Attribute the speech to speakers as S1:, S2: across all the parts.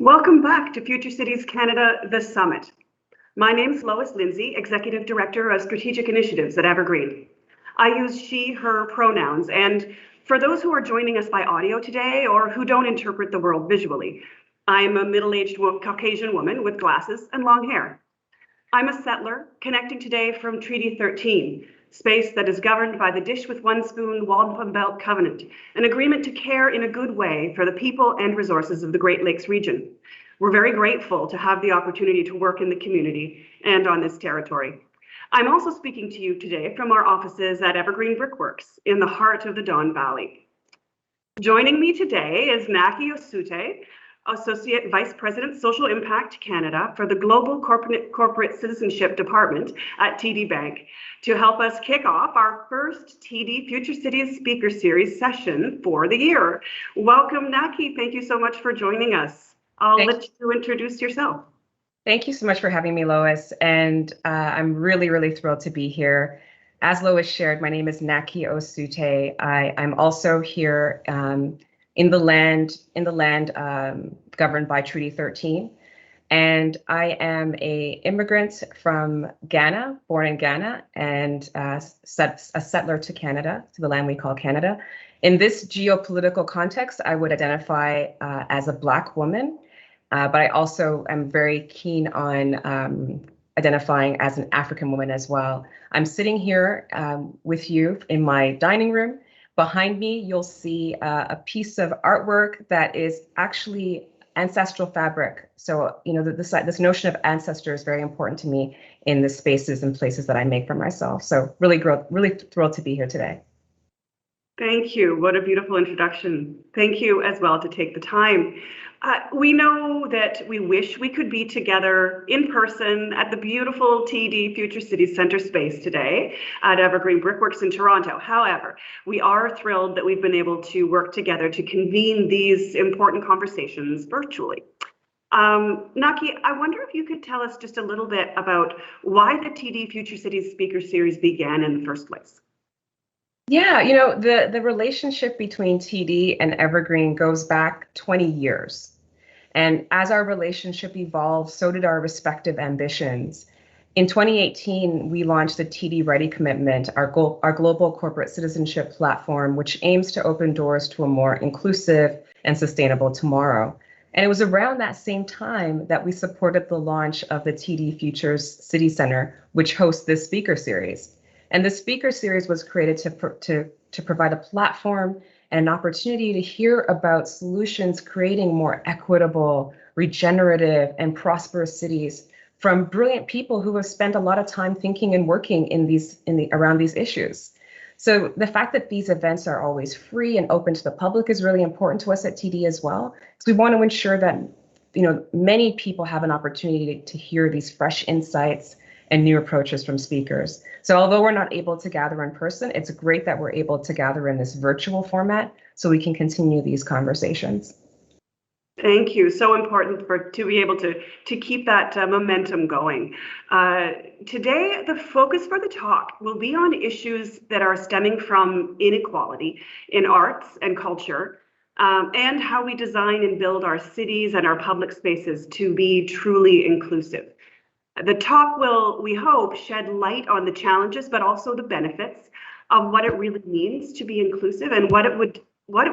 S1: Welcome back to Future Cities Canada, The Summit. My name's Lois Lindsay, Executive Director of Strategic Initiatives at Evergreen. I use she, her pronouns, and for those who are joining us by audio today or who don't interpret the world visually, I'm a middle-aged Caucasian woman with glasses and long hair. I'm a settler connecting today from Treaty 13, space that is governed by the Dish with One Spoon Wampum Belt Covenant, an agreement to care in a good way for the people and resources of the Great Lakes region. We're very grateful to have the opportunity to work in the community and on this territory. I'm also speaking to you today from our offices at Evergreen Brickworks in the heart of the Don Valley. Joining me today is Naki Osute, Associate Vice President, Social Impact Canada for the Global Corporate Citizenship Department at TD Bank, to help us kick off our first TD Future Cities Speaker Series session for the year. Welcome, Naki. Thank you so much for joining us. I'll let you introduce yourself.
S2: Thank you so much for having me, Lois. And I'm really thrilled to be here. As Lois shared, my name is Naki Osute. I'm also here in the land governed by Treaty 13. And I am an immigrant from Ghana, born in Ghana, and a settler to Canada, to the land we call Canada. In this geopolitical context, I would identify as a Black woman, but I also am very keen on identifying as an African woman as well. I'm sitting here with you in my dining room. Behind me, you'll see a piece of artwork that is actually ancestral fabric. So, you know, this notion of ancestor is very important to me in the spaces and places that I make for myself. So really thrilled to be here today.
S1: Thank you. What a beautiful introduction. Thank you as well to take the time. We know that we wish we could be together in person at the beautiful TD Future Cities Centre space today at Evergreen Brickworks in Toronto. However, we are thrilled that we've been able to work together to convene these important conversations virtually. Naki, I wonder if you could tell us just a little bit about why the TD Future Cities Speaker Series began in the first place.
S2: Yeah, you know, the relationship between TD and Evergreen goes back 20 years. And as our relationship evolved, so did our respective ambitions. In 2018, we launched the TD Ready Commitment, our global corporate citizenship platform, which aims to open doors to a more inclusive and sustainable tomorrow. And it was around that same time that we supported the launch of the TD Futures City Center, which hosts this speaker series. And the speaker series was created to provide a platform and an opportunity to hear about solutions creating more equitable, regenerative, and prosperous cities from brilliant people who have spent a lot of time thinking and working around these issues. So the fact that these events are always free and open to the public is really important to us at TD as well, because we want to ensure that, you know, many people have an opportunity to hear these fresh insights and new approaches from speakers. So although we're not able to gather in person, it's great that we're able to gather in this virtual format so we can continue these conversations.
S1: Thank you. So important to be able to keep that momentum going. Today, the focus for the talk will be on issues that are stemming from inequality in arts and culture, and how we design and build our cities and our public spaces to be truly inclusive. The talk will, we hope, shed light on the challenges, but also the benefits of what it really means to be inclusive and what it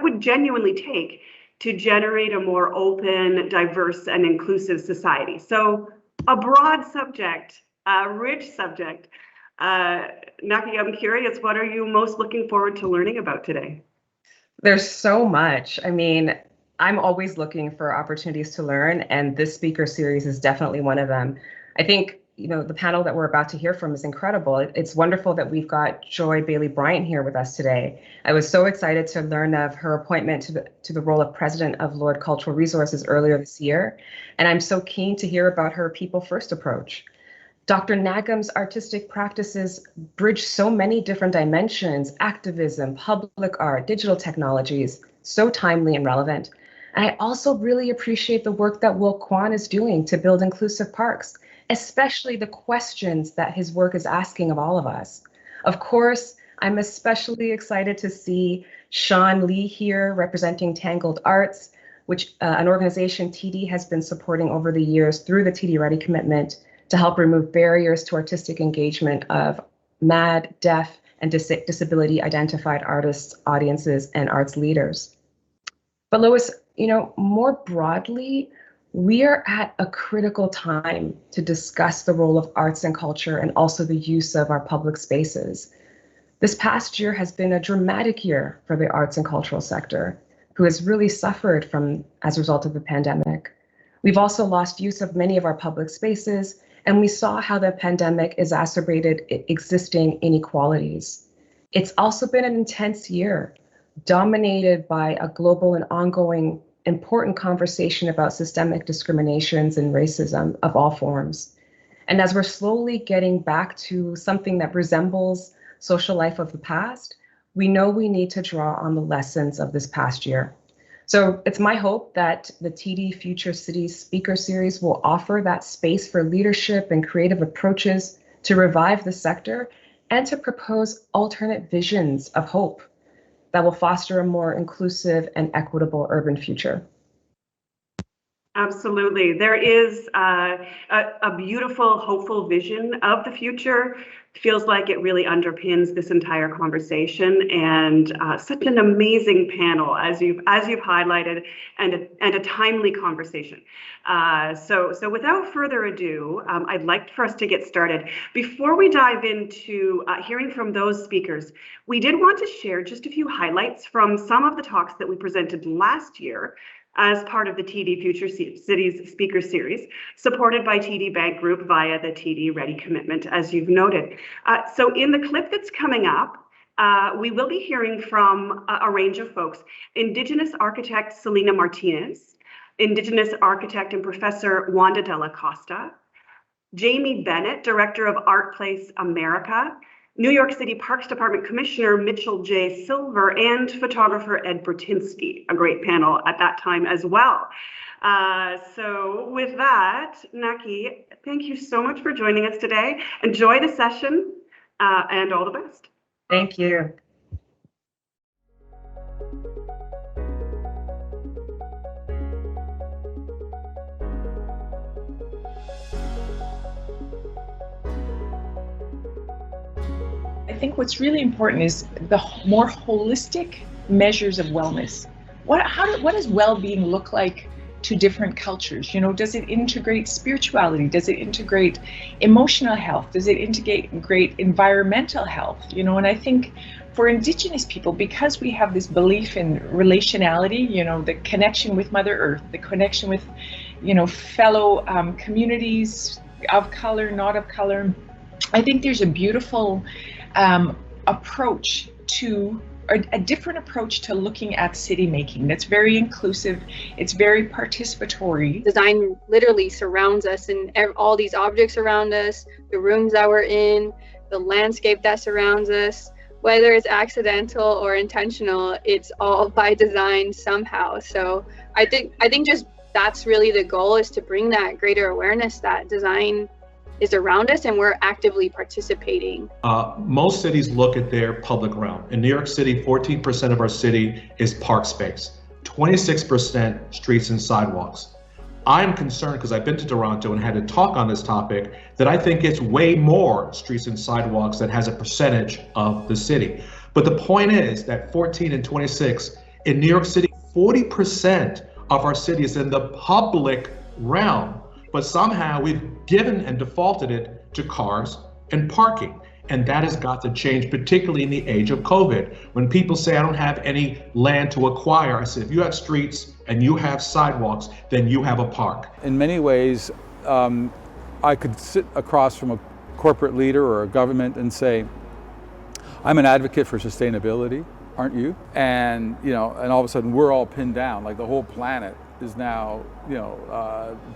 S1: would genuinely take to generate a more open, diverse, and inclusive society. So a broad subject, a rich subject. Naki, I'm curious, what are you most looking forward to learning about today?
S2: There's so much. I mean, I'm always looking for opportunities to learn, and this speaker series is definitely one of them. I think, you know, the panel that we're about to hear from is incredible. It's wonderful that we've got Joy Bailey-Bryant here with us today. I was so excited to learn of her appointment to the role of President of Lord Cultural Resources earlier this year, and I'm so keen to hear about her people first approach. Dr. Nagam's artistic practices bridge so many different dimensions: activism, public art, digital technologies, so timely and relevant. And I also really appreciate the work that Will Kwan is doing to build inclusive parks, especially the questions that his work is asking of all of us. Of course, I'm especially excited to see Sean Lee here representing Tangled Arts, which an organization TD has been supporting over the years through the TD Ready commitment to help remove barriers to artistic engagement of MAD, deaf, and disability identified artists, audiences, and arts leaders. But Lois, more broadly, we are at a critical time to discuss the role of arts and culture and also the use of our public spaces. This past year has been a dramatic year for the arts and cultural sector, who has really suffered as a result of the pandemic. We've also lost use of many of our public spaces, and we saw how the pandemic exacerbated existing inequalities. It's also been an intense year, dominated by a global and ongoing important conversation about systemic discriminations and racism of all forms. And as we're slowly getting back to something that resembles social life of the past, we know we need to draw on the lessons of this past year. So it's my hope that the TD Future Cities Speaker Series will offer that space for leadership and creative approaches to revive the sector and to propose alternate visions of hope that will foster a more inclusive and equitable urban future.
S1: Absolutely. There is a beautiful, hopeful vision of the future. Feels like it really underpins this entire conversation, and such an amazing panel as you've highlighted, and a timely conversation. So without further ado, I'd like for us to get started. Before we dive into hearing from those speakers, we did want to share just a few highlights from some of the talks that we presented last year as part of the TD Future Cities Speaker Series, supported by TD Bank Group via the TD Ready commitment, as you've noted. So in the clip that's coming up, we will be hearing from a range of folks: Indigenous architect Selena Martinez, Indigenous architect and professor Wanda Della Costa, Jamie Bennett, director of Art Place America, New York City Parks Department Commissioner Mitchell J. Silver, and photographer Ed Bertinsky, a great panel at that time as well. So with that, Naki, thank you so much for joining us today. Enjoy the session, and all the best.
S2: Thank you.
S3: I think what's really important is the more holistic measures of wellness. What does well-being look like to different cultures? Does it integrate spirituality? Does it integrate emotional health? Does it integrate environmental health? And I think for Indigenous people, because we have this belief in relationality, the connection with Mother Earth, the connection with, fellow communities of color, not of color, I think there's a beautiful approach to, or a different approach to looking at city making that's very inclusive, it's very participatory.
S4: Design literally surrounds us, and all these objects around us, the rooms that we're in, the landscape that surrounds us, whether it's accidental or intentional, it's all by design somehow. So I think just that's really the goal, is to bring that greater awareness that design is around us and we're actively participating.
S5: Most cities look at their public realm. In New York City, 14% of our city is park space, 26% streets and sidewalks. I'm concerned, because I've been to Toronto and had a talk on this topic, that I think it's way more streets and sidewalks that has a percentage of the city. But the point is that 14 and 26, in New York City, 40% of our city is in the public realm. But somehow we've given and defaulted it to cars and parking. And that has got to change, particularly in the age of COVID. When people say, I don't have any land to acquire, I said, if you have streets and you have sidewalks, then you have a park.
S6: In many ways, I could sit across from a corporate leader or a government and say, I'm an advocate for sustainability, aren't you? And, and all of a sudden we're all pinned down, like the whole planet is now,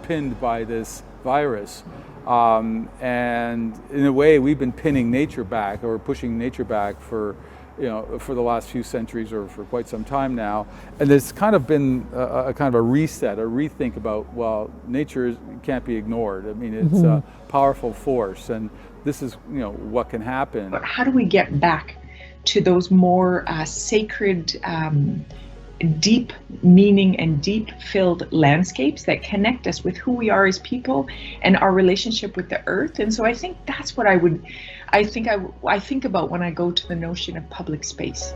S6: pinned by this virus. And in a way, we've been pinning nature back, or pushing nature back for the last few centuries, or for quite some time now. And there's kind of been a kind of a reset, a rethink about, well, nature can't be ignored. I mean, it's a powerful force, and this is, what can happen.
S3: But how do we get back to those more sacred deep meaning and deep filled landscapes that connect us with who we are as people and our relationship with the earth. And so I think that's what I think about when I go to the notion of public space.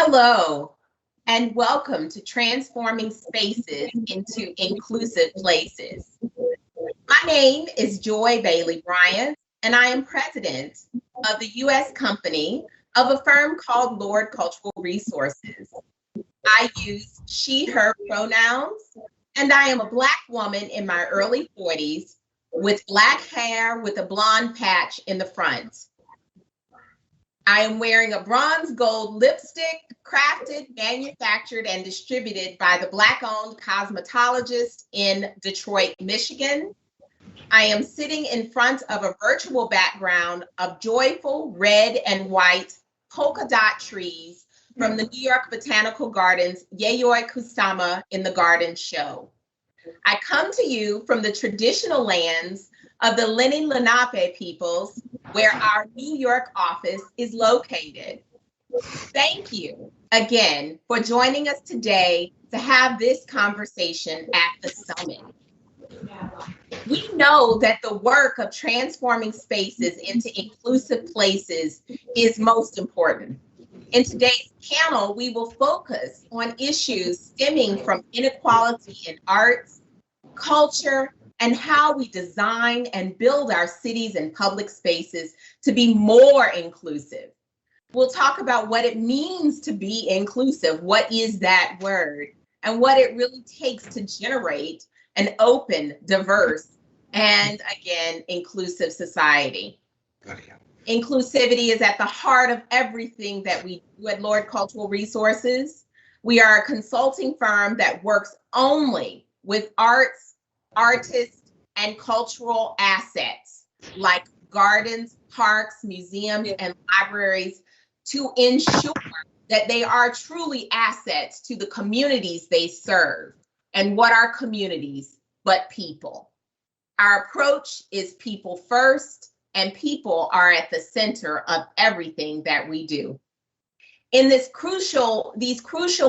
S7: Hello, and welcome to Transforming Spaces into Inclusive Places. My name is Joy Bailey Bryant, and I am president of the U.S. company of a firm called Lord Cultural Resources. I use she, her pronouns, and I am a Black woman in my early 40s with Black hair with a blonde patch in the front. I am wearing a bronze gold lipstick, crafted, manufactured, and distributed by the Black-owned cosmetologist in Detroit, Michigan. I am sitting in front of a virtual background of joyful red and white polka dot trees from the New York Botanical Gardens Yayoi Kusama in the Garden Show. I come to you from the traditional lands of the Lenni Lenape peoples, where our New York office is located. Thank you again for joining us today to have this conversation at the summit. We know that the work of transforming spaces into inclusive places is most important. In today's panel, we will focus on issues stemming from inequality in arts, culture, and how we design and build our cities and public spaces to be more inclusive. We'll talk about what it means to be inclusive. What is that word? And what it really takes to generate an open, diverse, and again, inclusive society. Inclusivity is at the heart of everything that we do at Lord Cultural Resources. We are a consulting firm that works only with arts, artists, and cultural assets like gardens, parks, museums, and libraries to ensure that they are truly assets to the communities they serve. And what are communities but people? Our approach is people first, and people are at the center of everything that we do. In these crucial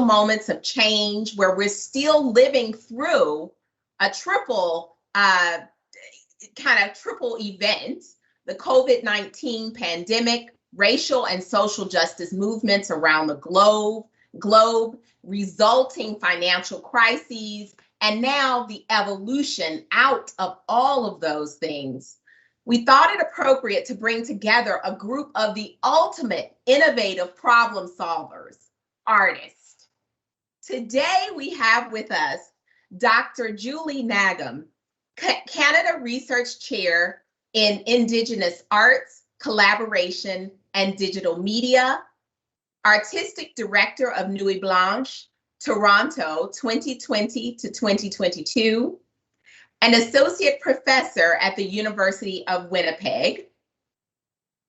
S7: moments of change where we're still living through a triple event, the COVID-19 pandemic, racial and social justice movements around the globe, resulting financial crises, and now the evolution out of all of those things. We thought it appropriate to bring together a group of the ultimate innovative problem solvers, artists. Today we have with us Dr. Julie Nagam, Canada Research Chair in Indigenous Arts, Collaboration, and Digital Media, Artistic Director of Nuit Blanche, Toronto 2020 to 2022, an Associate Professor at the University of Winnipeg.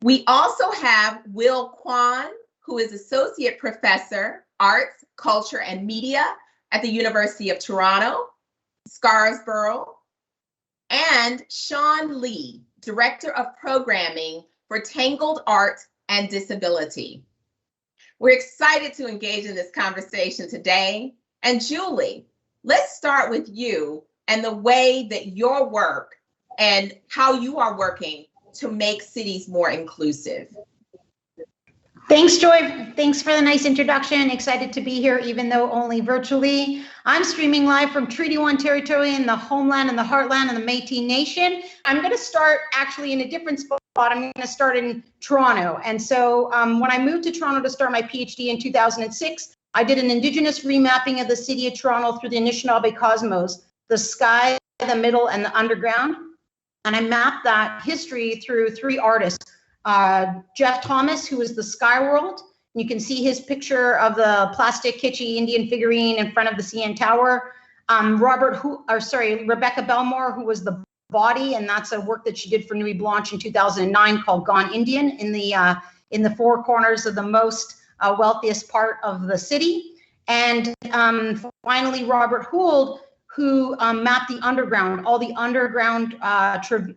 S7: We also have Will Kwan, who is Associate Professor, Arts, Culture, and Media at the University of Toronto, Scarborough, and Sean Lee, Director of Programming for Tangled Art and Disability. We're excited to engage in this conversation today. And Julie, let's start with you and the way that your work and how you are working to make cities more inclusive.
S8: Thanks, Joy. Thanks for the nice introduction. Excited to be here, even though only virtually. I'm streaming live from Treaty 1 territory in the homeland and the heartland of the Métis Nation. I'm going to start actually in a different spot. I'm going to start in Toronto. And so when I moved to Toronto to start my PhD in 2006, I did an Indigenous remapping of the city of Toronto through the Anishinaabe cosmos, the sky, the middle, and the underground. And I mapped that history through 3 artists. Jeff Thomas, who is the Sky World. You can see his picture of the plastic kitschy Indian figurine in front of the CN Tower. Rebecca Belmore, who was the body, and that's a work that she did for Nuit Blanche in 2009 called Gone Indian in the 4 corners of the most wealthiest part of the city. And finally, Robert Hould, who mapped the underground, all the underground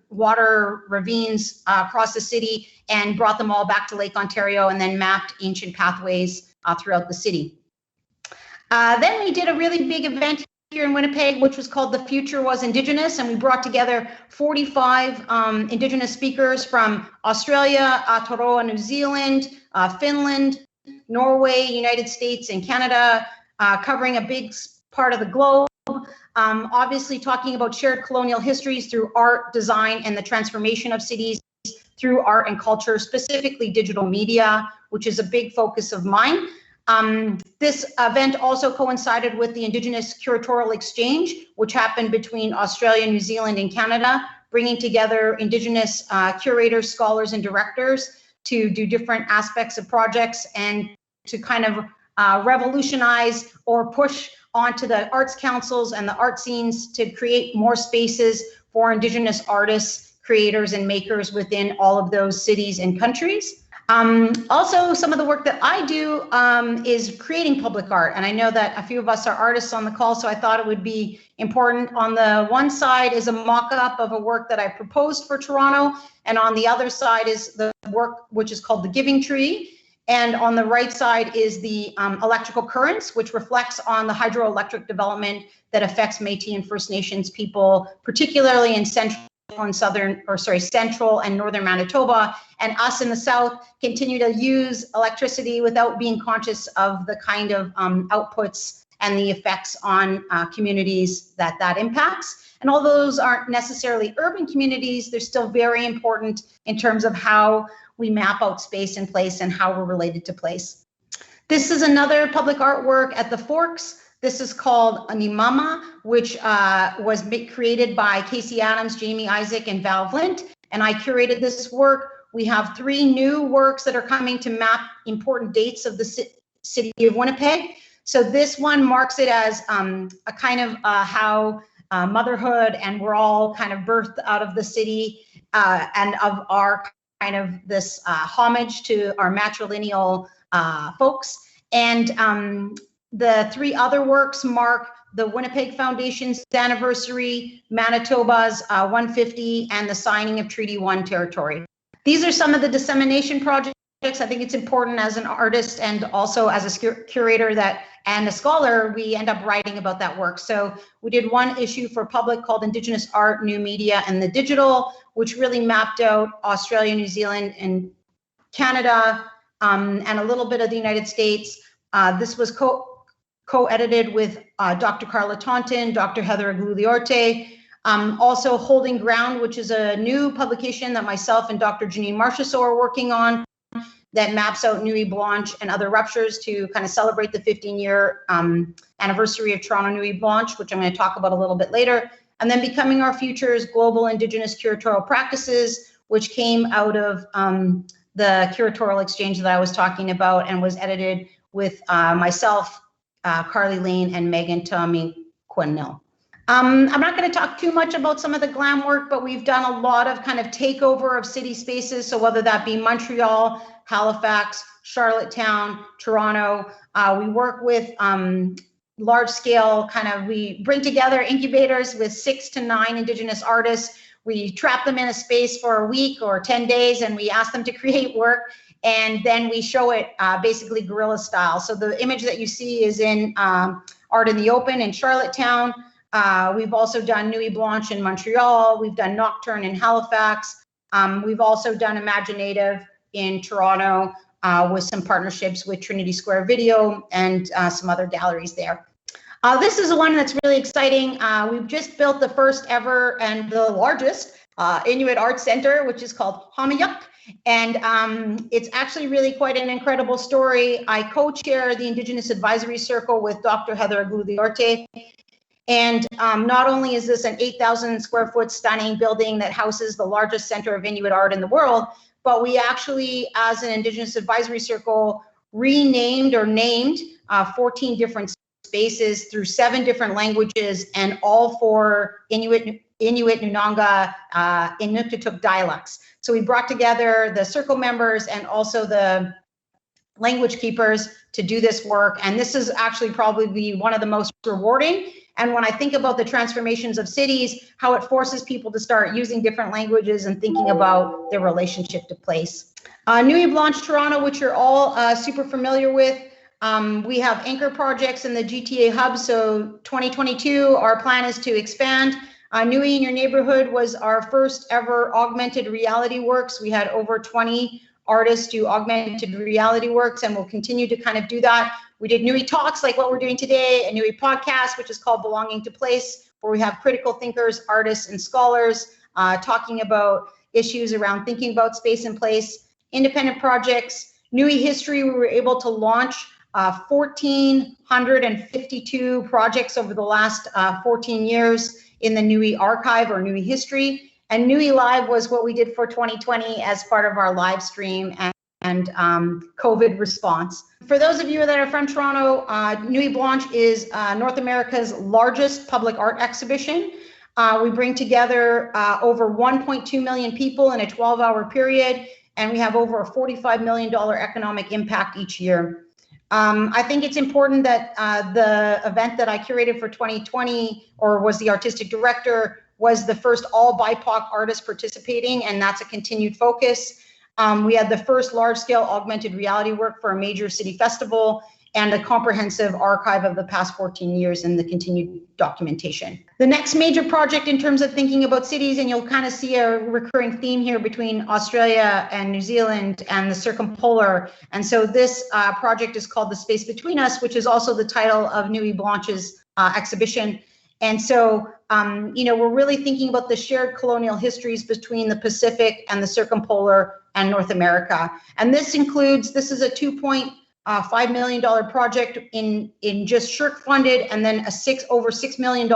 S8: water ravines across the city and brought them all back to Lake Ontario and then mapped ancient pathways throughout the city. Then we did a really big event here in Winnipeg, which was called The Future Was Indigenous, and we brought together 45 Indigenous speakers from Australia, Aotearoa, New Zealand, Finland, Norway, United States, and Canada, covering a big part of the globe. Obviously talking about shared colonial histories through art, design, and the transformation of cities through art and culture, specifically digital media, which is a big focus of mine. This event also coincided with the Indigenous Curatorial Exchange, which happened between Australia, New Zealand, and Canada, bringing together Indigenous curators, scholars, and directors to do different aspects of projects and to kind of revolutionize or push onto the arts councils and the art scenes to create more spaces for Indigenous artists, creators, and makers within all of those cities and countries. Also, some of the work that I do is creating public art. And I know that a few of us are artists on the call, so I thought it would be important. On the one side is a mock-up of a work that I proposed for Toronto. And on the other side is the work which is called The Giving Tree. And on the right side is the electrical currents, which reflects on the hydroelectric development that affects Métis and First Nations people, particularly in central and northern Manitoba. And us in the south continue to use electricity without being conscious of the kind of outputs and the effects on communities that impacts. And although those aren't necessarily urban communities, they're still very important in terms of how we map out space and place and how we're related to place. This is another public artwork at the Forks. This is called Animama, which was created by Casey Adams, Jamie Isaac, and Val Flint. And I curated this work. We have 3 new works that are coming to map important dates of the city of Winnipeg. So this one marks it as a kind of how motherhood, and we're all kind of birthed out of the city and of our kind of this homage to our matrilineal folks. And the 3 other works mark the Winnipeg Foundation's anniversary, Manitoba's 150, and the signing of Treaty 1 territory. These are some of the dissemination projects. I think it's important as an artist and also as a curator and a scholar, we end up writing about that work. So we did one issue for public called Indigenous Art, New Media, and the Digital, which really mapped out Australia, New Zealand, and Canada, and a little bit of the United States. This was co-edited with Dr. Carla Taunton, Dr. Heather Aguliorte. Also Holding Ground, which is a new publication that myself and Dr. Janine Marchessault are working on, that maps out Nuit Blanche and other ruptures to kind of celebrate the 15-year anniversary of Toronto Nuit Blanche, which I'm going to talk about a little bit later. And then Becoming Our Futures, Global Indigenous Curatorial Practices, which came out of the curatorial exchange that I was talking about and was edited with myself, Carly Lane, and Megan Tommy Quinnell. I'm not going to talk too much about some of the glam work, but we've done a lot of kind of takeover of city spaces. So whether that be Montreal, Halifax, Charlottetown, Toronto, we work with large scale we bring together incubators with 6 to 9 Indigenous artists. We trap them in a space for a week or 10 days, and we ask them to create work. And then we show it basically guerrilla style. So the image that you see is in Art in the Open in Charlottetown. We've also done Nuit Blanche in Montreal. We've done Nocturne in Halifax. We've also done Imaginative in Toronto with some partnerships with Trinity Square Video and some other galleries there. This is one that's really exciting. We've just built the first ever and the largest Inuit Art Center, which is called Hamiyuk. And it's actually really quite an incredible story. I co-chair the Indigenous Advisory Circle with Dr. Heather Aguliorte. And not only is this an 8,000 square foot stunning building that houses the largest center of Inuit art in the world, but we actually, as an Indigenous Advisory Circle, renamed or named 14 different spaces through 7 different languages and all 4 Inuit, Nunanga, Inuktitut dialects. So we brought together the circle members and also the language keepers to do this work. And this is actually probably one of the most rewarding. And when I think about the transformations of cities, how it forces people to start using different languages and thinking about their relationship to place. Nuit Blanche Toronto, which you're all super familiar with. We have anchor projects in the GTA hub. So 2022, our plan is to expand. Nuit in Your Neighborhood was our first ever augmented reality works. We had over 20 artists do augmented reality works, and we'll continue to kind of do that. We did Nuit Talks, like what we're doing today, a Nuit podcast, which is called Belonging to Place, where we have critical thinkers, artists, and scholars talking about issues around thinking about space and place. Independent projects, Nuit History, we were able to launch 1,452 projects over the last 14 years in the Nuit Archive or Nuit History. And Nuit Live was what we did for 2020 as part of our live stream and COVID response. For those of you that are from Toronto, Nuit Blanche is North America's largest public art exhibition. We bring together over 1.2 million people in a 12-hour period, and we have over a $45 million economic impact each year. I think it's important that the event that I curated for 2020, or was the artistic director, was the first all BIPOC artists participating, and that's a continued focus. We had the first large-scale augmented reality work for a major city festival and a comprehensive archive of the past 14 years and the continued documentation. The next major project in terms of thinking about cities, and you'll kind of see a recurring theme here between Australia and New Zealand and the circumpolar. And so this project is called The Space Between Us, which is also the title of Nuit Blanche's exhibition. And so, we're really thinking about the shared colonial histories between the Pacific and the circumpolar and North America. And this is a $2.5 million project in just SSHRC funded, and then over $6 million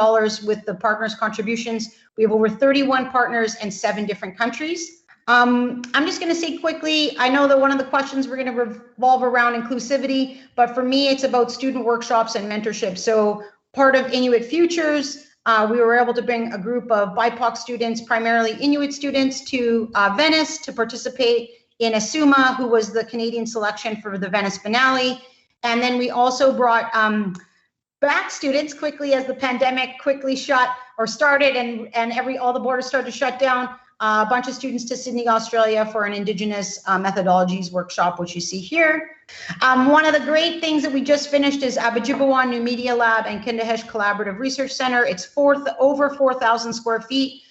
S8: with the partners' contributions. We have over 31 partners in 7 different countries. I'm just going to say quickly, I know that one of the questions we're going to revolve around inclusivity, but for me, it's about student workshops and mentorship. So part of Inuit Futures, we were able to bring a group of BIPOC students, primarily Inuit students, to Venice to participate in Asuma, who was the Canadian selection for the Venice Biennale. And then we also brought back students quickly as the pandemic quickly started and all the borders started to shut down. A bunch of students to Sydney, Australia for an Indigenous methodologies workshop, which you see here. One of the great things that we just finished is Abidjibouan New Media Lab and Kindahesh Collaborative Research Center. It's over 4,000 square feet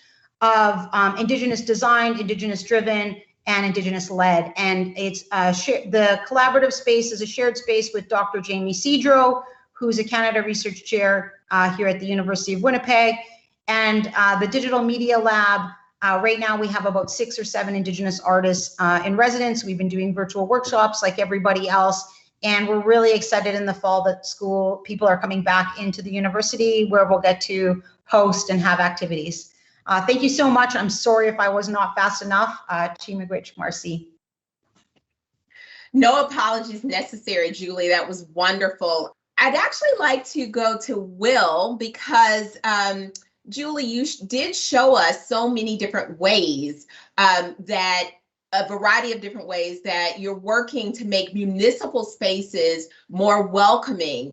S8: of Indigenous designed, Indigenous driven, and Indigenous led. And it's the collaborative space is a shared space with Dr. Jamie Cedro, who's a Canada Research Chair here at the University of Winnipeg. And the Digital Media Lab, right now we have about 6 or 7 Indigenous artists in residence. We've been doing virtual workshops like everybody else. And we're really excited in the fall that people are coming back into the university where we'll get to host and have activities. Thank you so much. I'm sorry if I was not fast enough. Chimagwich, Marcy.
S7: No apologies necessary, Julie. That was wonderful. I'd actually like to go to Will because Julie, you did show us so many different ways that a variety of different ways that you're working to make municipal spaces more welcoming,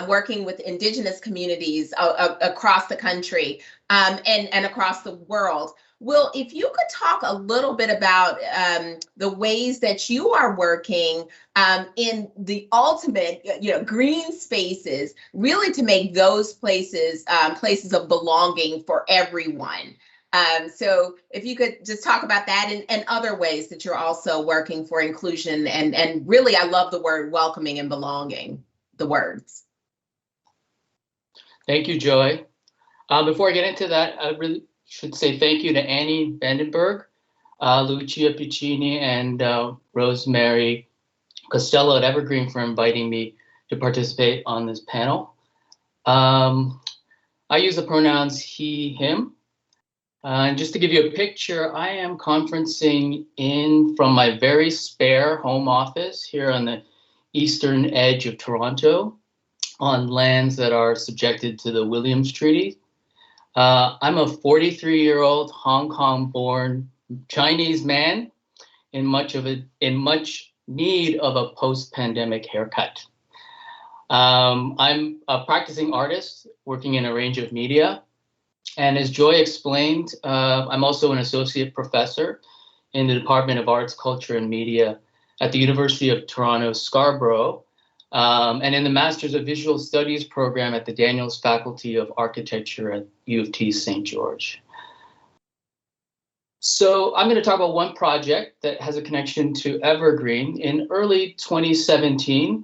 S7: working with Indigenous communities across the country and across the world. Will, if you could talk a little bit about the ways that you are working in the ultimate, green spaces, really to make those places places of belonging for everyone. So if you could just talk about that and other ways that you're also working for inclusion and really, I love the word welcoming and belonging, the words.
S9: Thank you, Joy. Before I get into that, I really should say thank you to Annie Vandenberg, Lucia Piccini, and Rosemary Costello at Evergreen for inviting me to participate on this panel. I use the pronouns he, him. And just to give you a picture, I am conferencing in from my very spare home office here on the eastern edge of Toronto on lands that are subjected to the Williams Treaty. I'm a 43-year-old Hong Kong-born Chinese man in much need of a post-pandemic haircut. I'm a practicing artist working in a range of media. And as Joy explained, I'm also an associate professor in the Department of Arts, Culture, and Media at the University of Toronto, Scarborough, and in the Masters of Visual Studies program at the Daniels Faculty of Architecture at U of T St. George. So I'm going to talk about one project that has a connection to Evergreen. In early 2017,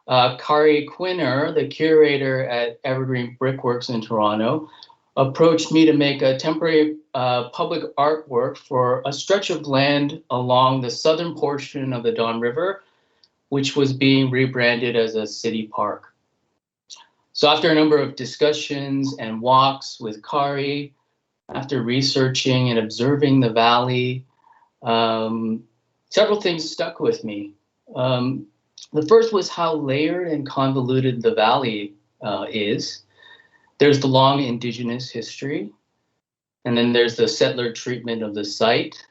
S9: Kari Quinner, the curator at Evergreen Brickworks in Toronto, approached me to make a temporary public artwork for a stretch of land along the southern portion of the Don River, which was being rebranded as a city park. So after a number of discussions and walks with Kari, after researching and observing the valley, several things stuck with me. The first was how layered and convoluted the valley is. There's the long indigenous history, and then there's the settler treatment of the site.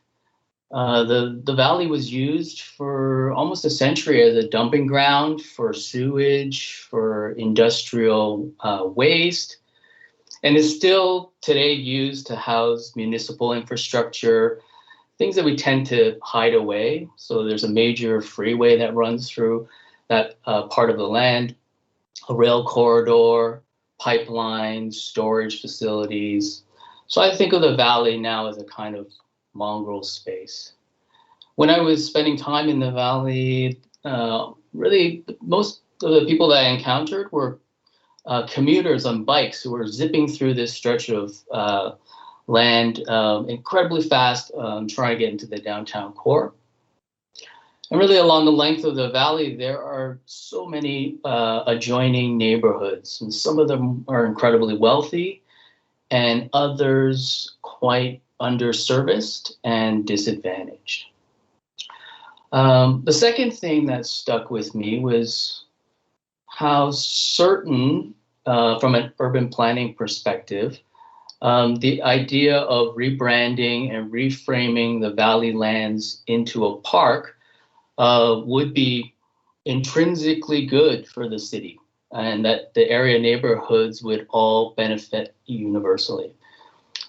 S9: The valley was used for almost a century as a dumping ground for sewage, for industrial waste, and is still today used to house municipal infrastructure, things that we tend to hide away. So there's a major freeway that runs through that part of the land, a rail corridor, pipelines, storage facilities. So I think of the valley now as a kind of mongrel space. When I was spending time in the valley, really most of the people that I encountered were commuters on bikes who were zipping through this stretch of land incredibly fast, trying to get into the downtown core. And really along the length of the valley, there are so many adjoining neighborhoods, and some of them are incredibly wealthy and others quite underserviced and disadvantaged. The second thing that stuck with me was how certain, from an urban planning perspective, the idea of rebranding and reframing the valley lands into a park would be intrinsically good for the city, and that the area neighborhoods would all benefit universally.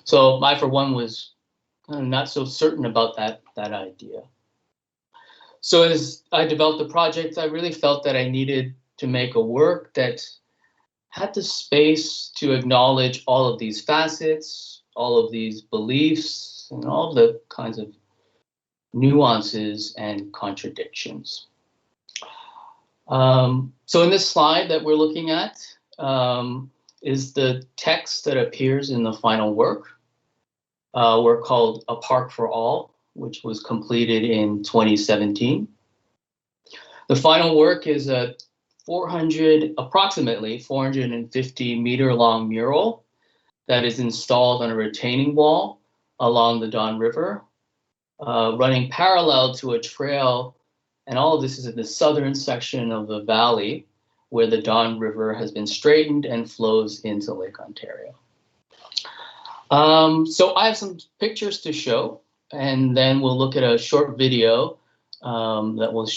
S9: So I, for one, was not so certain about that idea. So as I developed the project, I really felt that I needed to make a work that had the space to acknowledge all of these facets, all of these beliefs, and all the kinds of nuances and contradictions. So in this slide that we're looking at is the text that appears in the final work. Work called A Park for All, which was completed in 2017. The final work is a approximately 450 meter long mural that is installed on a retaining wall along the Don River, running parallel to a trail, and all of this is in the southern section of the valley where the Don River has been straightened and flows into Lake Ontario. So I have some pictures to show, and then we'll look at a short video that will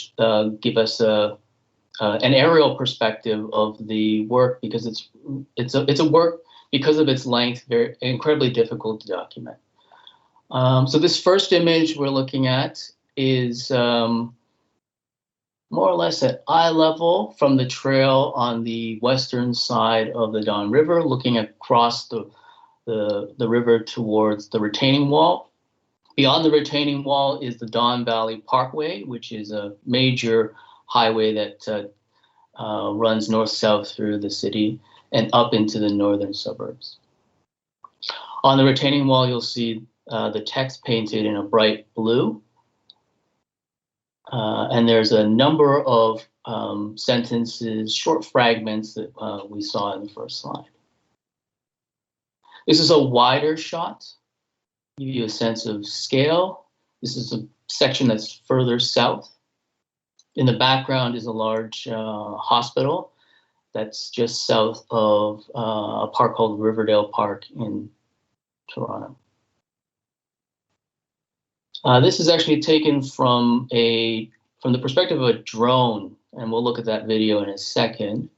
S9: give us an aerial perspective of the work, because it's a work, because of its length, very incredibly difficult to document. So this first image we're looking at is more or less at eye level from the trail on the western side of the Don River, looking across the river towards the retaining wall. Beyond the retaining wall is the Don Valley Parkway, which is a major highway that runs north-south through the city and up into the northern suburbs. On the retaining wall, you'll see the text painted in a bright blue. And there's a number of sentences, short fragments that we saw in the first slide. This is a wider shot, give you a sense of scale. This is a section that's further south. In the background is a large hospital that's just south of a park called Riverdale Park in Toronto. This is actually taken from the perspective of a drone, and we'll look at that video in a second.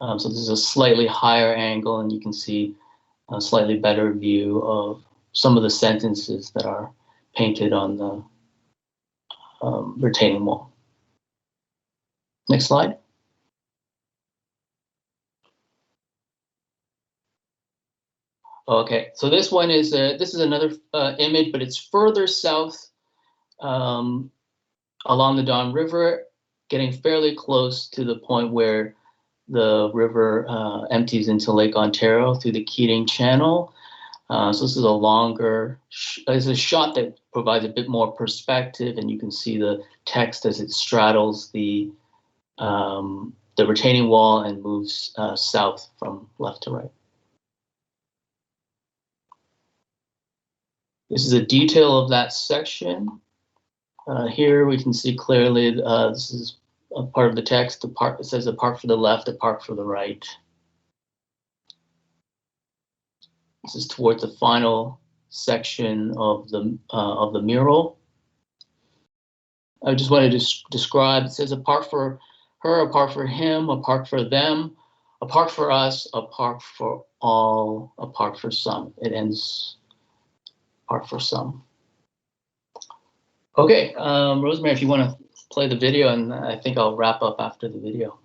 S9: So this is a slightly higher angle, and you can see a slightly better view of some of the sentences that are painted on the retaining wall. Next slide. Okay, so this one is this is another image, but it's further south along the Don River, getting fairly close to the point where the river empties into Lake Ontario through the Keating Channel. So this is a longer, it's a shot that provides a bit more perspective, and you can see the text as it straddles the retaining wall and moves south from left to right. This is a detail of that section. Here we can see clearly this is a part of the text. It says a park for the left, a park for the right. This is towards the final section of the mural. I just wanted to describe. It says a park for her, a park for him, a park for them, a park for us, a park for all, a park for some. It ends park for some. Okay, Rosemary, if you want to play the video, and I think I'll wrap up after the video.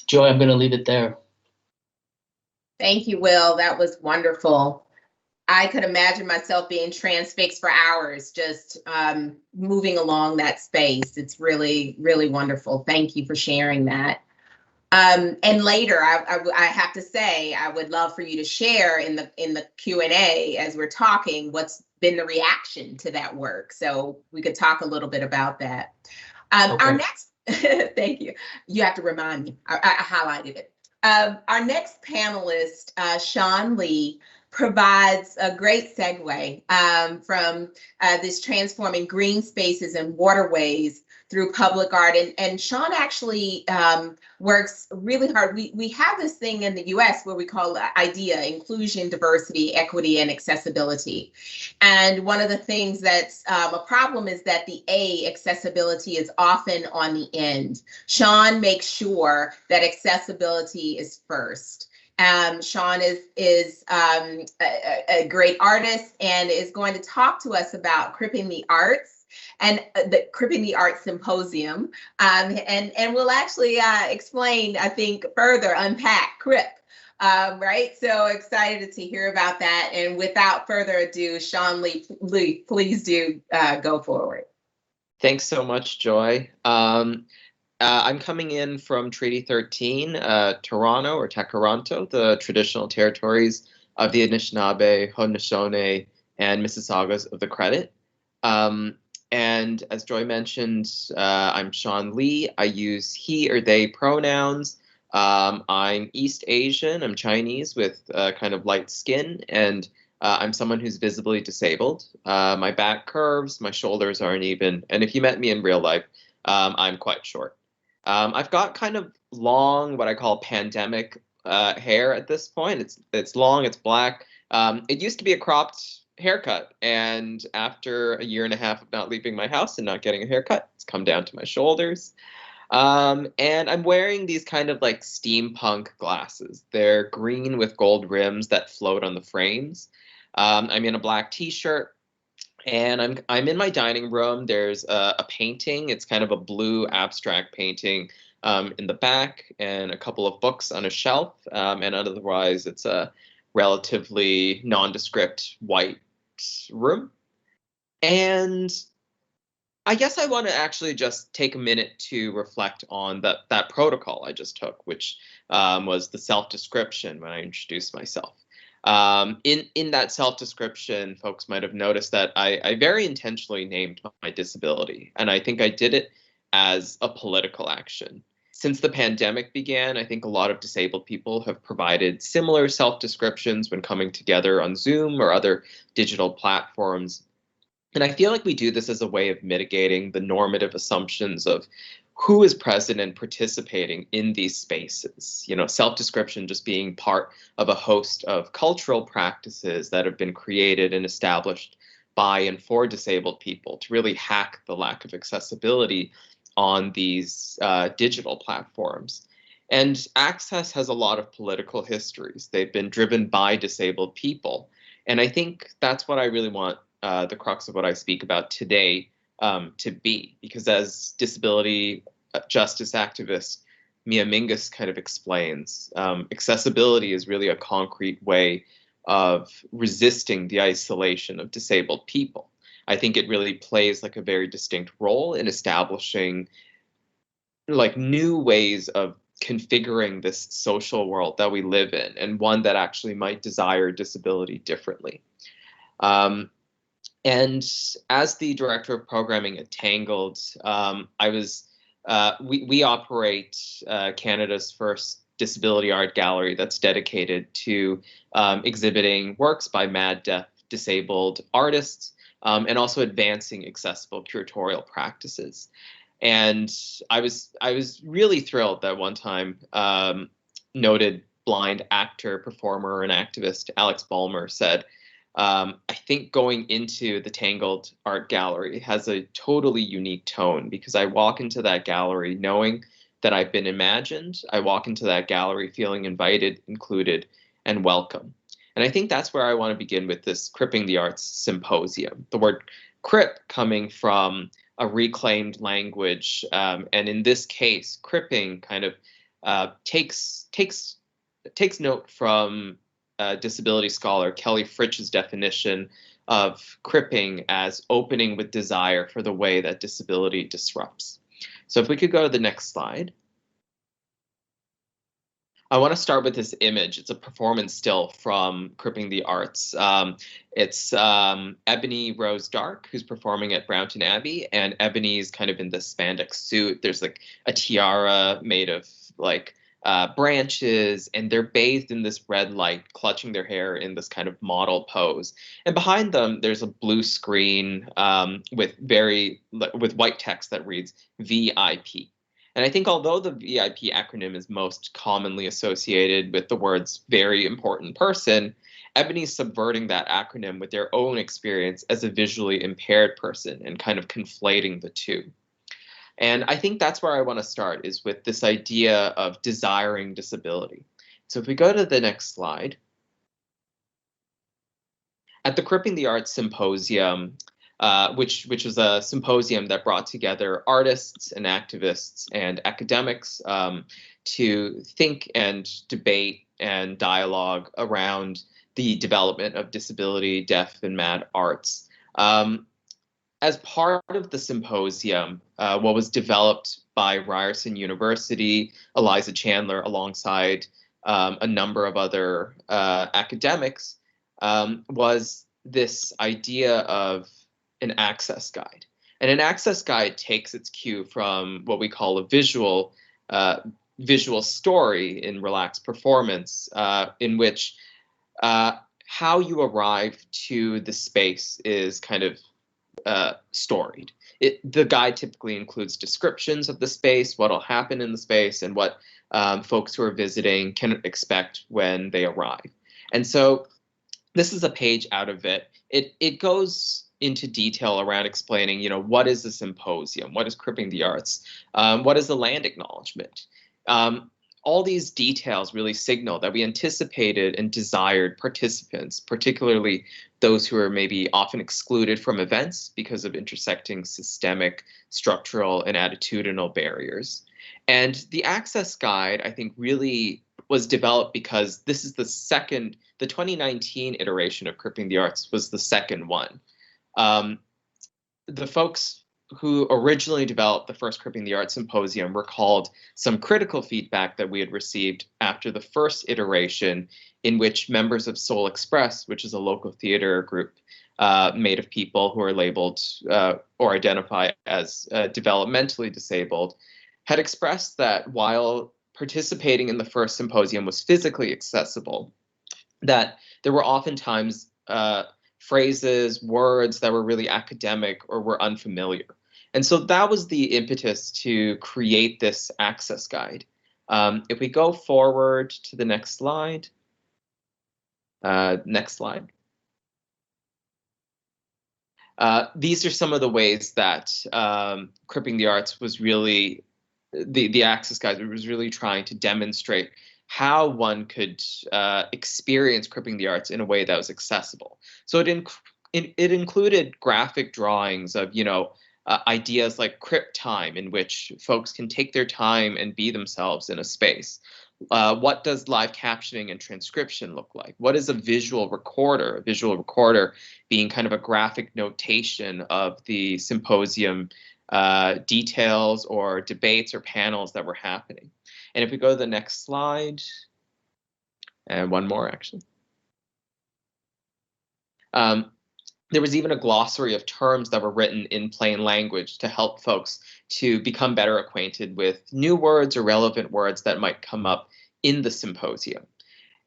S9: Joy, I'm going to leave it there.
S7: Thank you, Will. That was wonderful. I could imagine myself being transfixed for hours, just moving along that space. It's really, really wonderful. Thank you for sharing that. And later, I have to say, I would love for you to share in the Q&A as we're talking, what's been the reaction to that work. So we could talk a little bit about that.
S9: Okay.
S7: Our next, thank you. You have to remind me. I highlighted it. Our next panelist, Sean Lee, provides a great segue from this transforming green spaces and waterways through public art. And Sean actually works really hard. We have this thing in the US where we call IDEA, inclusion, diversity, equity, and accessibility. And one of the things that's a problem is that the A, accessibility, is often on the end. Sean makes sure that accessibility is first. Sean is a great artist and is going to talk to us about Cripping the Arts and the Cripping the Arts Symposium. And we'll actually explain, I think, further unpack CRIP. Right, so excited to hear about that. And without further ado, Sean Lee, please do go forward.
S10: Thanks so much, Joy. I'm coming in from Treaty 13, Toronto or Takaranto, the traditional territories of the Anishinaabe, Haudenosaunee, and Mississaugas of the Credit. And as Joy mentioned, I'm Sean Lee. I use he or they pronouns. I'm East Asian, I'm Chinese with kind of light skin, and I'm someone who's visibly disabled. My back curves, my shoulders aren't even, and if you met me in real life, I'm quite short. I've got kind of long, what I call pandemic hair at this point. It's long, it's black. It used to be a cropped haircut, and after a year and a half of not leaving my house and not getting a haircut, it's come down to my shoulders. And I'm wearing these kind of like steampunk glasses. They're green with gold rims that float on the frames. I'm in a black t-shirt. And I'm in my dining room. There's a painting. It's kind of a blue abstract painting in the back, and a couple of books on a shelf. And otherwise, it's a relatively nondescript white room. And I guess I want to actually just take a minute to reflect on that protocol I just took, which was the self-description when I introduced myself. In that self-description, folks might have noticed that I very intentionally named my disability, and I think I did it as a political action. Since the pandemic began, I think a lot of disabled people have provided similar self-descriptions when coming together on Zoom or other digital platforms. And I feel like we do this as a way of mitigating the normative assumptions of who is present and participating in these spaces. You know, self-description just being part of a host of cultural practices that have been created and established by and for disabled people to really hack the lack of accessibility on these digital platforms. And Access has a lot of political histories. They've been driven by disabled people. And I think that's what I really want the crux of what I speak about today to be, because as disability justice activist Mia Mingus kind of explains, accessibility is really a concrete way of resisting the isolation of disabled people. I think it really plays like a very distinct role in establishing like new ways of configuring this social world that we live in, and one that actually might desire disability differently. And as the director of programming at Tangled, we operate Canada's first disability art gallery that's dedicated to exhibiting works by mad, deaf, disabled artists, and also advancing accessible curatorial practices. And I was really thrilled that one time noted blind actor, performer, and activist Alex Ballmer said, I think going into the Tangled Art Gallery has a totally unique tone, because I walk into that gallery knowing that I've been imagined. I walk into that gallery feeling invited, included, and welcome. And I think that's where I want to begin with this Cripping the Arts Symposium. The word crip coming from a reclaimed language, and in this case, cripping kind of takes note from disability scholar Kelly Fritch's definition of cripping as opening with desire for the way that disability disrupts. So if we could go to the next slide. I want to start with this image. It's a performance still from Cripping the Arts. It's Ebony Rose Dark, who's performing at Brownton Abbey, and Ebony's kind of in this spandex suit. There's like a tiara made of like branches, and they're bathed in this red light, clutching their hair in this kind of model pose. And behind them, there's a blue screen with white text that reads VIP. And I think although the VIP acronym is most commonly associated with the words very important person, Ebony's subverting that acronym with their own experience as a visually impaired person and kind of conflating the two. And I think that's where I want to start, is with this idea of desiring disability. So if we go to the next slide. At the Cripping the Arts Symposium, which was a symposium that brought together artists and activists and academics to think and debate and dialogue around the development of disability, deaf, and mad arts. As part of the symposium, what was developed by Ryerson University, Eliza Chandler, alongside a number of other academics, was this idea of an access guide. And an access guide takes its cue from what we call a visual story in relaxed performance, in which how you arrive to the space is kind of storied. The guide typically includes descriptions of the space, what will happen in the space, and what folks who are visiting can expect when they arrive. And so this is a page out of it. It goes into detail around explaining, you know, what is the symposium, what is Cripping the Arts, what is the land acknowledgement. All these details really signal that we anticipated and desired participants, particularly those who are maybe often excluded from events because of intersecting systemic, structural, and attitudinal barriers. And the access guide, I think, really was developed because this is the 2019 iteration of Cripping the Arts was the second one. The folks who originally developed the first Cripping the Arts Symposium recalled some critical feedback that we had received after the first iteration, in which members of Soul Express, which is a local theater group made of people who are labeled or identify as developmentally disabled, had expressed that while participating in the first symposium was physically accessible, that there were oftentimes phrases, words that were really academic or were unfamiliar. And so that was the impetus to create this access guide. If we go forward to the next slide. Next slide. These are some of the ways that Cripping the Arts was really, the access guide was really trying to demonstrate how one could experience Cripping the Arts in a way that was accessible. So it included graphic drawings of, you know, ideas like Crip Time, in which folks can take their time and be themselves in a space. What does live captioning and transcription look like? What is a visual recorder? A visual recorder being kind of a graphic notation of the symposium details or debates or panels that were happening. And if we go to the next slide, and one more actually. There was even a glossary of terms that were written in plain language to help folks to become better acquainted with new words or relevant words that might come up in the symposium.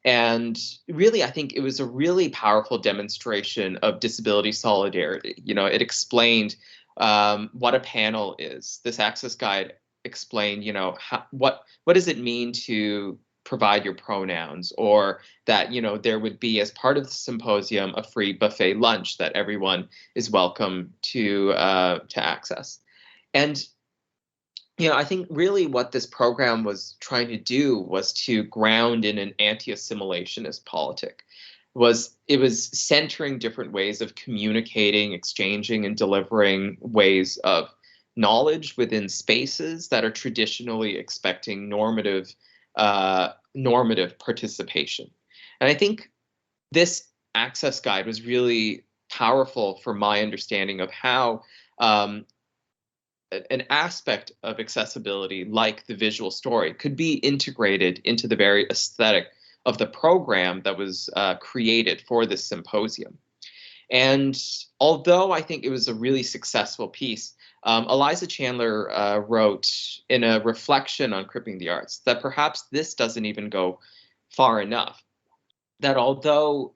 S10: And really, I think it was a really powerful demonstration of disability solidarity. You know, it explained what a panel is. This access guide explained, you know, what does it mean to provide your pronouns, or that, you know, there would be, as part of the symposium, a free buffet lunch that everyone is welcome to access. And, you know, I think really what this program was trying to do was to ground in an anti-assimilationist politic. It was centering different ways of communicating, exchanging, and delivering ways of knowledge within spaces that are traditionally expecting normative participation. And I think this access guide was really powerful for my understanding of how an aspect of accessibility, like the visual story, could be integrated into the very aesthetic of the program that was created for this symposium. And although I think it was a really successful piece, Eliza Chandler wrote in a reflection on Cripping the Arts that perhaps this doesn't even go far enough. That although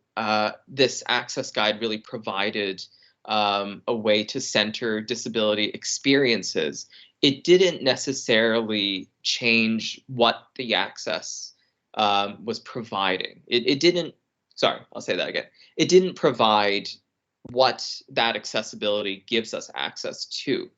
S10: this access guide really provided a way to center disability experiences, it didn't necessarily change what the access was providing. It didn't, sorry, I'll say that again. It didn't provide what that accessibility gives us access to.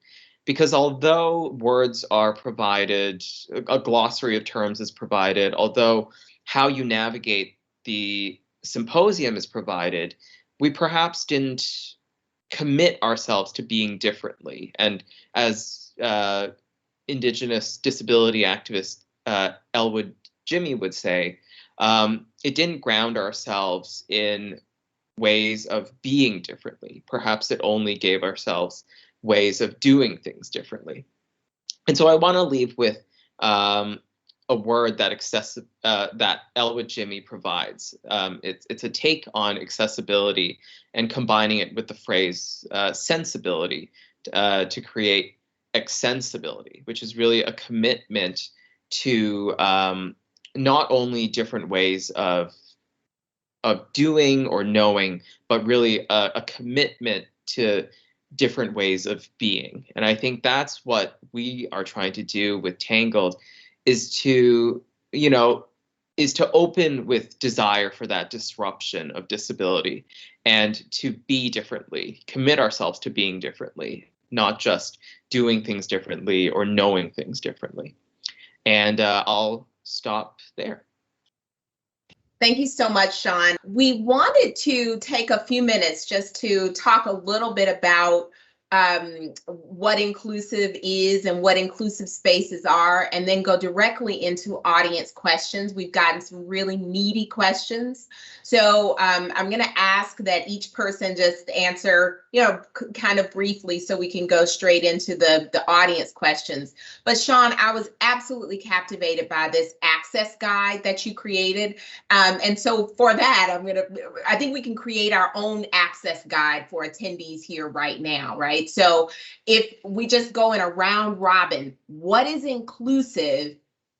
S10: Because although words are provided, a glossary of terms is provided, although how you navigate the symposium is provided, we perhaps didn't commit ourselves to being differently. And as Indigenous disability activist Elwood Jimmy would say, it didn't ground ourselves in ways of being differently. Perhaps it only gave ourselves ways of doing things differently. And so I want to leave with a word that that Elwood Jimmy provides. It's a take on accessibility and combining it with the phrase sensibility to create exsensibility, which is really a commitment to not only different ways of doing or knowing, but really a commitment to different ways of being. And I think that's what we are trying to do with Tangled, is to open with desire for that disruption of disability and to be differently, commit ourselves to being differently, not just doing things differently or knowing things differently. And I'll stop there.
S7: Thank you so much, Sean. We wanted to take a few minutes just to talk a little bit about what inclusive is and what inclusive spaces are, and then go directly into audience questions. We've gotten some really meaty questions. So I'm going to ask that each person just answer, kind of briefly so we can go straight into the audience questions. But Sean, I was absolutely captivated by this access guide that you created. And so for that, I think we can create our own access guide for attendees here right now, right? So if we just go in a round robin, what is inclusive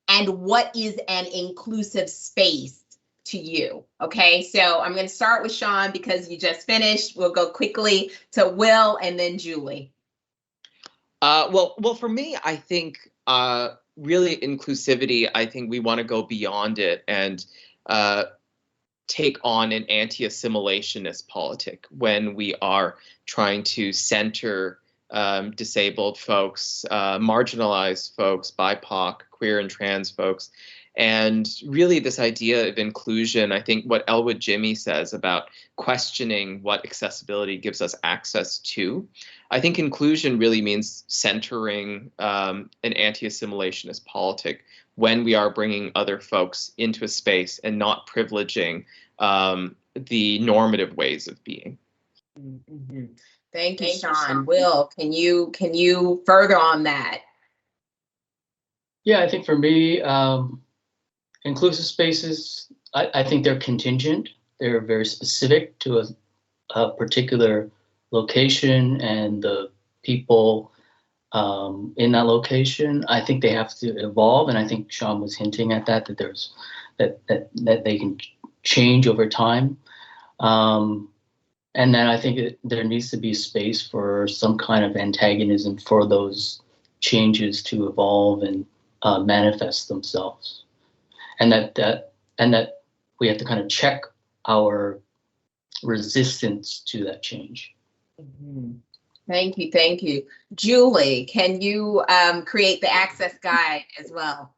S7: and what is an inclusive space to you? Okay, so I'm going to start with Sean because you just finished. We'll go quickly to Will and then Julie.
S10: Well, for me, I think really inclusivity, I think we want to go beyond it and take on an anti-assimilationist politic when we are trying to center disabled folks, marginalized folks, BIPOC, queer and trans folks. And really this idea of inclusion, I think what Elwood Jimmy says about questioning what accessibility gives us access to, I think inclusion really means centering an anti-assimilationist politic when we are bringing other folks into a space and not privileging the normative ways of being.
S7: Mm-hmm. Thank you, Sean. Will, can you further on that?
S9: Yeah, I think for me, inclusive spaces, I think they're contingent. They're very specific to a particular location and the people in that location. I think they have to evolve, and I think Sean was hinting at that there's that they can change over time. And then I think there needs to be space for some kind of antagonism for those changes to evolve and manifest themselves, and that we have to kind of check our resistance to that change.
S7: Mm-hmm. Thank you. Julie, can you create the access guide as well?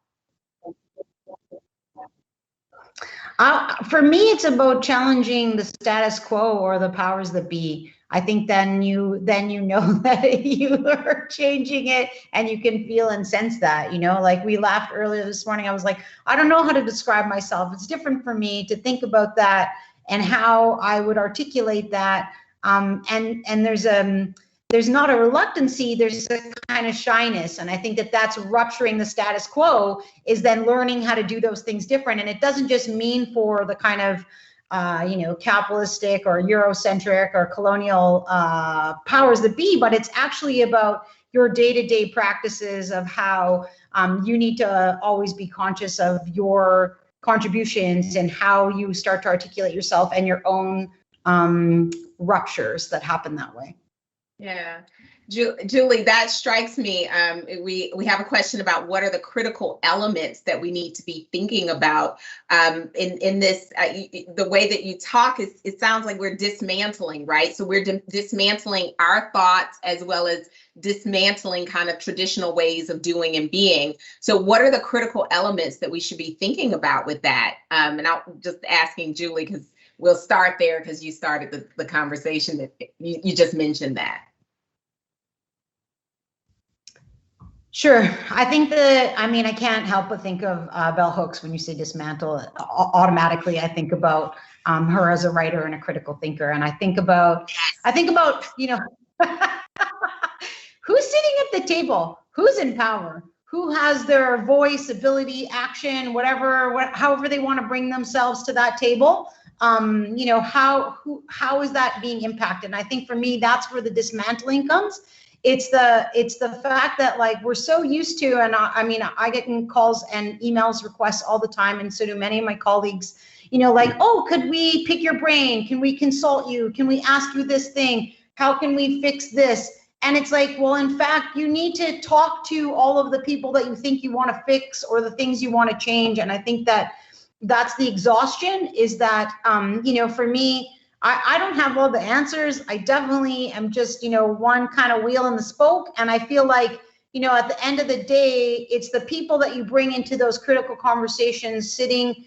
S8: For me, it's about challenging the status quo or the powers that be. I think then you know that you are changing it, and you can feel and sense that, like we laughed earlier this morning. I was like, I don't know how to describe myself. It's different for me to think about that and how I would articulate that. And there's not a reluctancy, there's a kind of shyness. And I think that that's rupturing the status quo, is then learning how to do those things different. And it doesn't just mean for the kind of, capitalistic or Eurocentric or colonial powers that be, but it's actually about your day-to-day practices of how you need to always be conscious of your contributions and how you start to articulate yourself and your own ruptures that happen that way.
S7: Yeah. Julie, that strikes me. We have a question about what are the critical elements that we need to be thinking about in this. The way that you talk, it sounds like we're dismantling, right? So we're dismantling our thoughts as well as dismantling kind of traditional ways of doing and being. So what are the critical elements that we should be thinking about with that? And I'm just asking Julie, because we'll start there because you started the conversation that you just mentioned that.
S8: Sure. I think I can't help but think of Bell Hooks when you say dismantle. Automatically, I think about her as a writer and a critical thinker. And I think about, who's sitting at the table, who's in power, who has their voice, ability, action, however they want to bring themselves to that table. How is that being impacted? And I think for me, that's where the dismantling comes. It's the fact that, like, we're so used to, and I get calls and emails requests all the time, and so do many of my colleagues, like, oh, could we pick your brain? Can we consult you? Can we ask you this thing? How can we fix this? And it's like, well, in fact, you need to talk to all of the people that you think you want to fix or the things you want to change. And I think that's the exhaustion, is that, for me, I don't have all the answers. I definitely am just, one kind of wheel in the spoke. And I feel like, at the end of the day, it's the people that you bring into those critical conversations, sitting,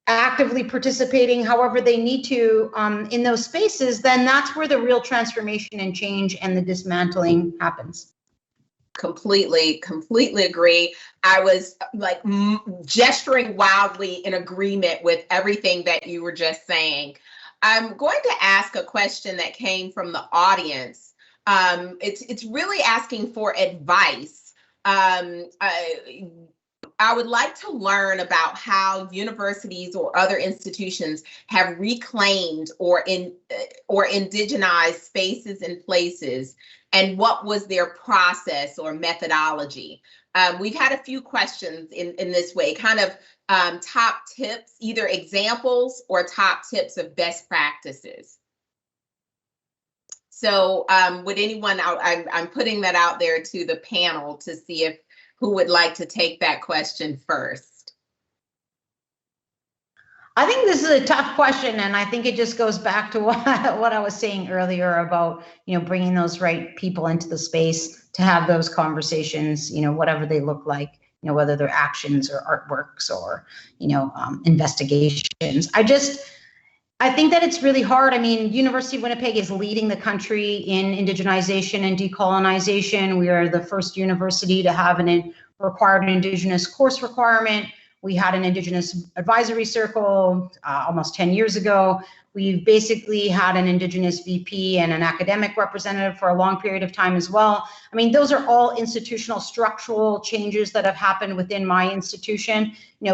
S8: actively participating however they need to in those spaces, then that's where the real transformation and change and the dismantling happens.
S7: Completely agree. I was like gesturing wildly in agreement with everything that you were just saying. I'm going to ask a question that came from the audience. It's really asking for advice. I would like to learn about how universities or other institutions have reclaimed or indigenized spaces and places, and what was their process or methodology. We've had a few questions in this way, kind of top tips, either examples or top tips of best practices. So would anyone, I'm putting that out there to the panel to see if who would like to take that question first.
S8: I think this is a tough question, and I think it just goes back to what I was saying earlier about, bringing those right people into the space to have those conversations, whatever they look like, whether they're actions or artworks or, investigations. I think that it's really hard. University of Winnipeg is leading the country in indigenization and decolonization. We are the first university to have a required Indigenous course requirement. We had an Indigenous advisory circle almost 10 years ago. We've basically had an Indigenous VP and an academic representative for a long period of time as well. Those are all institutional structural changes that have happened within my institution.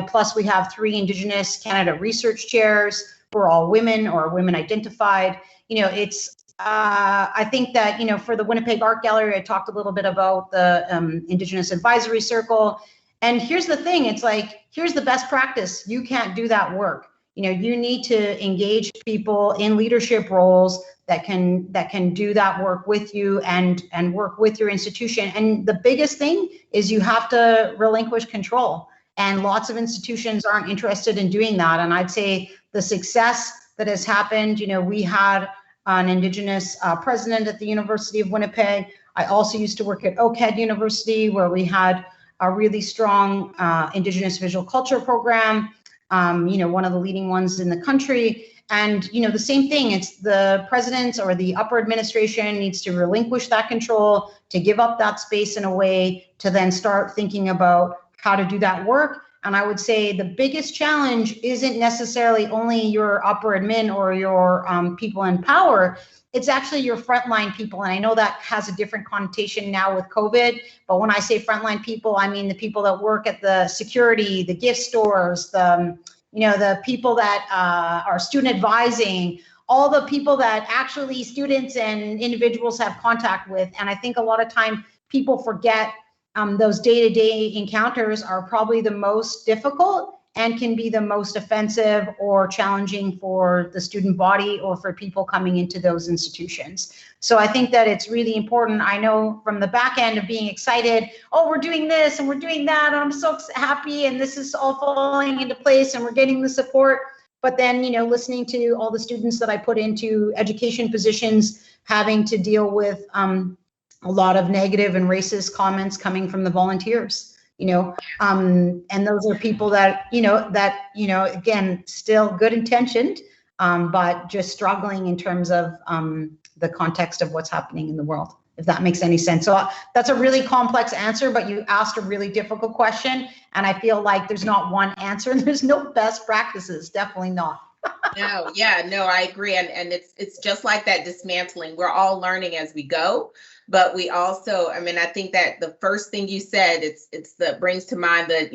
S8: Plus we have 3 Indigenous Canada research chairs. We're all women or women identified. I think that, for the Winnipeg Art Gallery, I talked a little bit about the Indigenous Advisory Circle. And here's the thing, it's like, here's the best practice. You can't do that work. You need to engage people in leadership roles that can do that work with you and work with your institution. And the biggest thing is you have to relinquish control. And lots of institutions aren't interested in doing that. And I'd say the success that has happened, we had an Indigenous president at the University of Winnipeg. I also used to work at OCAD University, where we had a really strong Indigenous visual culture program, one of the leading ones in the country. And, the same thing, it's the president or the upper administration needs to relinquish that control, to give up that space in a way to then start thinking about how to do that work. And I would say the biggest challenge isn't necessarily only your upper admin or your people in power. It's actually your frontline people. And I know that has a different connotation now with COVID, but when I say frontline people, I mean the people that work at the security, the gift stores, the people that are student advising, all the people that actually students and individuals have contact with. And I think a lot of time people forget those day-to-day encounters are probably the most difficult and can be the most offensive or challenging for the student body or for people coming into those institutions. So I think that it's really important. I know from the back end of being excited, oh, we're doing this and we're doing that, and I'm so happy, and this is all falling into place and we're getting the support. But then, listening to all the students that I put into education positions, having to deal with a lot of negative and racist comments coming from the volunteers, and those are people that, again, still good intentioned, but just struggling in terms of the context of what's happening in the world, if that makes any sense. So that's a really complex answer, but you asked a really difficult question. And I feel like there's not one answer and there's no best practices, definitely not.
S7: No, I agree. And it's just like that dismantling. We're all learning as we go. But we also, I think that the first thing you said, it's that brings to mind that,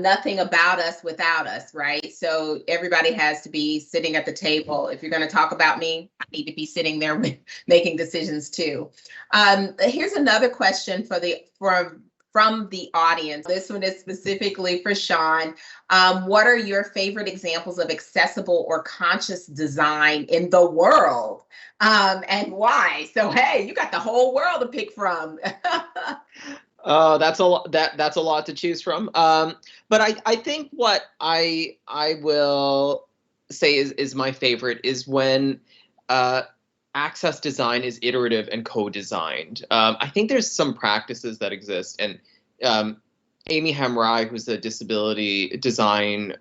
S7: nothing about us without us, right? So everybody has to be sitting at the table. If you're going to talk about me, I need to be sitting there making decisions too. Here's another question from the audience. This one is specifically for Sean. What are your favorite examples of accessible or conscious design in the world? And why? So, hey, you got the whole world to pick from.
S10: That's a lot. That's a lot to choose from. But I think what I will say is my favorite is when access design is iterative and co-designed. I think there's some practices that exist, and Amy Hamrai, who's a disability design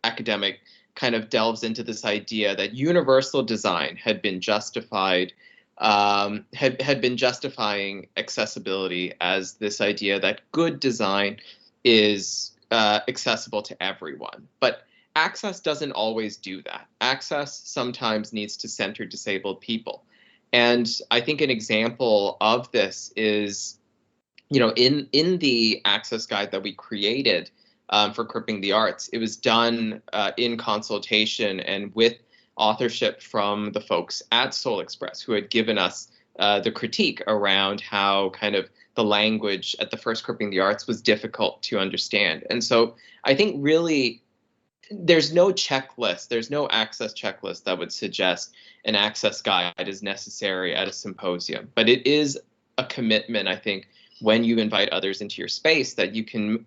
S10: academic, kind of delves into this idea that universal design had been justified, had been justifying accessibility as this idea that good design is accessible to everyone. But access doesn't always do that. Access sometimes needs to center disabled people. And I think an example of this is, in the access guide that we created for Cripping the Arts, it was done in consultation and with authorship from the folks at Soul Express, who had given us the critique around how kind of the language at the first Cripping the Arts was difficult to understand. And so I think really there's no checklist, there's no access checklist that would suggest an access guide is necessary at a symposium. But it is a commitment, I think, when you invite others into your space, that you can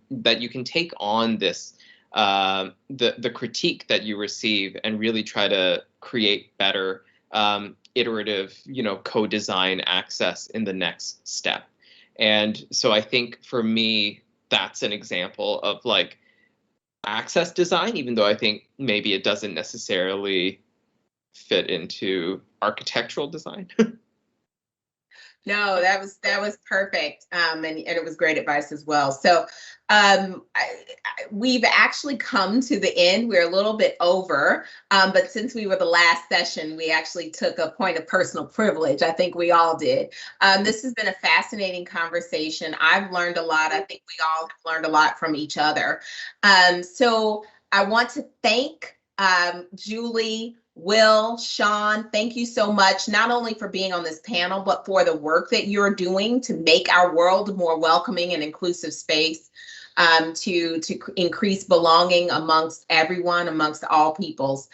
S10: take on this the critique that you receive and really try to create better iterative, co-design access in the next step. And so I think for me, that's an example of like access design, even though I think maybe it doesn't necessarily fit into architectural design.
S7: No, that was perfect, and it was great advice as well. So we've actually come to the end. We're a little bit over, but since we were the last session, we actually took a point of personal privilege. I think we all did. This has been a fascinating conversation. I've learned a lot. I think we all have learned a lot from each other. So I want to thank Julie, Will, Sean, thank you so much, not only for being on this panel, but for the work that you're doing to make our world a more welcoming and inclusive space, to increase belonging amongst everyone, amongst all peoples.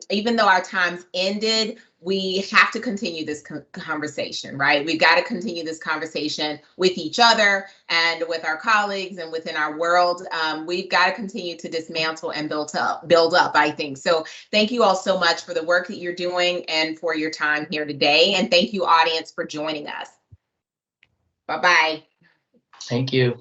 S7: Even though our time's ended, we have to continue this conversation, right? We've got to continue this conversation with each other and with our colleagues and within our world. We've got to continue to dismantle and build up, I think. So thank you all so much for the work that you're doing and for your time here today. And thank you, audience, for joining us. Bye-bye.
S9: Thank you.